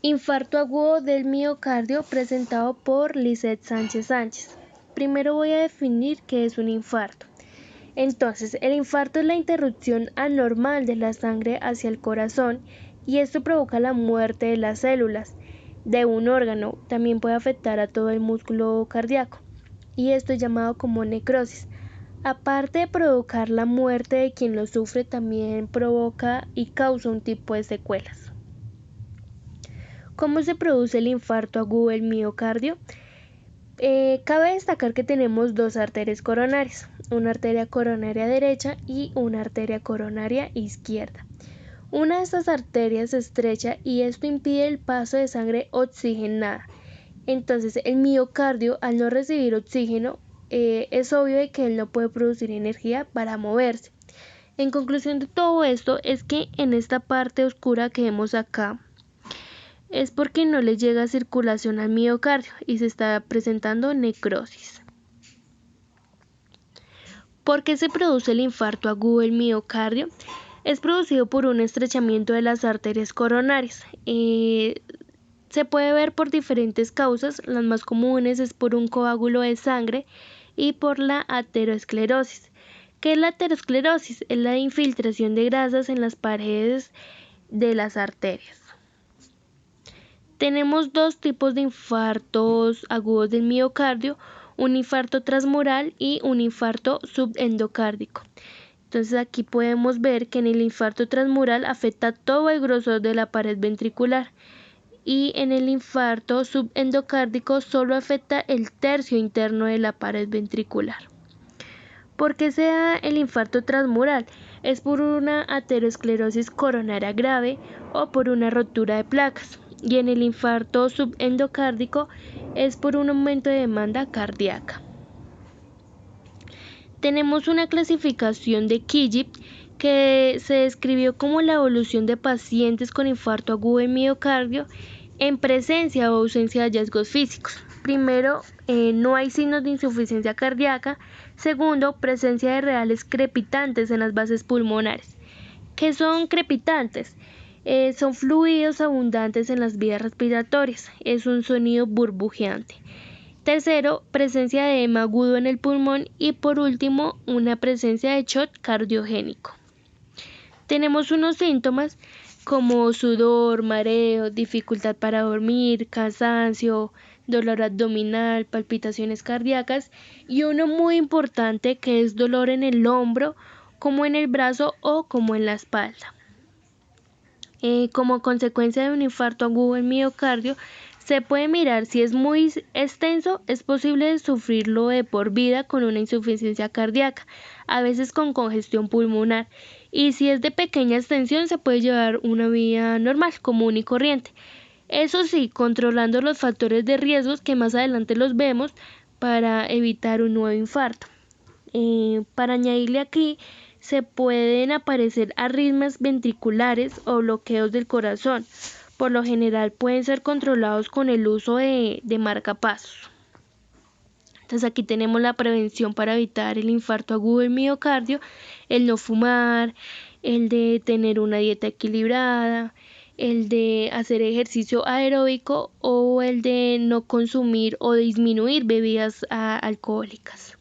Infarto agudo del miocardio presentado por Lisette Sánchez Sánchez. Primero voy a definir qué es un infarto. Entonces, el infarto es la interrupción anormal de la sangre hacia el corazón y esto provoca la muerte de las células de un órgano. También puede afectar a todo el músculo cardíaco y esto es llamado como necrosis. Aparte de provocar la muerte de quien lo sufre, también provoca y causa un tipo de secuelas. ¿Cómo se produce el infarto agudo del miocardio? Cabe destacar que tenemos dos arterias coronarias, una arteria coronaria derecha y una arteria coronaria izquierda. Una de estas arterias se estrecha y esto impide el paso de sangre oxigenada. Entonces el miocardio, al no recibir oxígeno, es obvio de que él no puede producir energía para moverse. En conclusión de todo esto es que en esta parte oscura que vemos acá, es porque no le llega circulación al miocardio y se está presentando necrosis. ¿Por qué se produce el infarto agudo del miocardio? Es producido por un estrechamiento de las arterias coronarias. Se puede ver por diferentes causas, las más comunes es por un coágulo de sangre y por la aterosclerosis. ¿Qué es la aterosclerosis? Es la infiltración de grasas en las paredes de las arterias. Tenemos dos tipos de infartos agudos del miocardio, un infarto transmural y un infarto subendocárdico. Entonces aquí podemos ver que en el infarto transmural afecta todo el grosor de la pared ventricular y en el infarto subendocárdico solo afecta el tercio interno de la pared ventricular. ¿Por qué se da el infarto transmural? Es por una aterosclerosis coronaria grave o por una rotura de placas. Y en el infarto subendocárdico es por un aumento de demanda cardíaca. Tenemos una clasificación de Kijib que se describió como la evolución de pacientes con infarto agudo de miocardio en presencia o ausencia de hallazgos físicos. Primero, no hay signos de insuficiencia cardíaca. Segundo, presencia de reales crepitantes en las bases pulmonares. ¿Qué son crepitantes? Son fluidos abundantes en las vías respiratorias. Es un sonido burbujeante. Tercero, presencia de edema agudo en el pulmón. Y por último, una presencia de shock cardiogénico. Tenemos unos síntomas como sudor, mareo, dificultad para dormir, cansancio, dolor abdominal, palpitaciones cardíacas y uno muy importante que es dolor en el hombro, como en el brazo o como en la espalda. Como consecuencia de un infarto agudo del miocardio, se puede mirar si es muy extenso, es posible sufrirlo de por vida con una insuficiencia cardíaca, a veces con congestión pulmonar, y si es de pequeña extensión se puede llevar una vida normal, común y corriente. Eso sí, controlando los factores de riesgos que más adelante los vemos para evitar un nuevo infarto. Para añadirle aquí, se pueden aparecer arritmias ventriculares o bloqueos del corazón. Por lo general pueden ser controlados con el uso de marcapasos. Entonces aquí tenemos la prevención para evitar el infarto agudo del miocardio, el no fumar, el de tener una dieta equilibrada, el de hacer ejercicio aeróbico o el de no consumir o disminuir bebidas alcohólicas.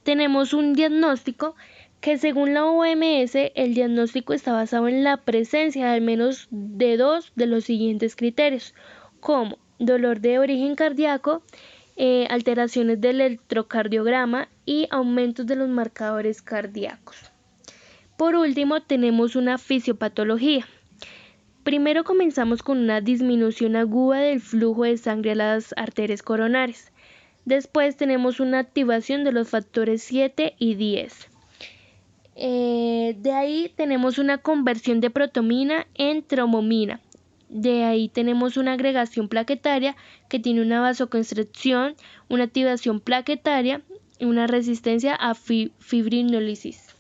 Tenemos un diagnóstico que según la OMS el diagnóstico está basado en la presencia de al menos de dos de los siguientes criterios, como dolor de origen cardíaco, alteraciones del electrocardiograma y aumentos de los marcadores cardíacos. Por último, tenemos una fisiopatología. Primero comenzamos con una disminución aguda del flujo de sangre a las arterias coronarias. Después tenemos una activación de los factores 7 y 10. De ahí tenemos una conversión de protomina en trombomina. De ahí tenemos una agregación plaquetaria que tiene una vasoconstricción, una activación plaquetaria y una resistencia a fibrinólisis.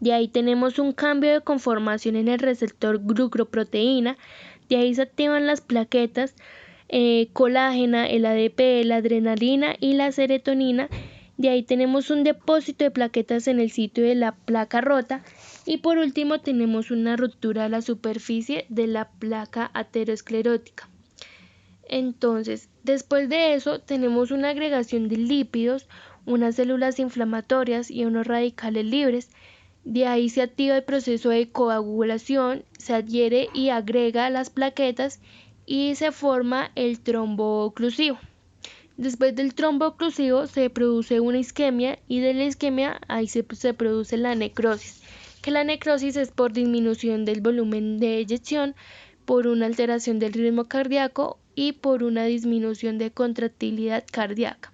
De ahí tenemos un cambio de conformación en el receptor glucoproteína. De ahí se activan las plaquetas, colágena, el ADP, la adrenalina y la serotonina. De ahí tenemos un depósito de plaquetas en el sitio de la placa rota Y por último tenemos una ruptura de la superficie de la placa aterosclerótica. Entonces, después de eso tenemos una agregación de lípidos, unas células inflamatorias y unos radicales libres. De ahí se activa el proceso de coagulación, se adhiere y agrega las plaquetas y se forma el trombo oclusivo. Después del trombo oclusivo se produce una isquemia y de la isquemia ahí se produce la necrosis, que la necrosis es por disminución del volumen de eyección, por una alteración del ritmo cardíaco y por una disminución de contractilidad cardíaca.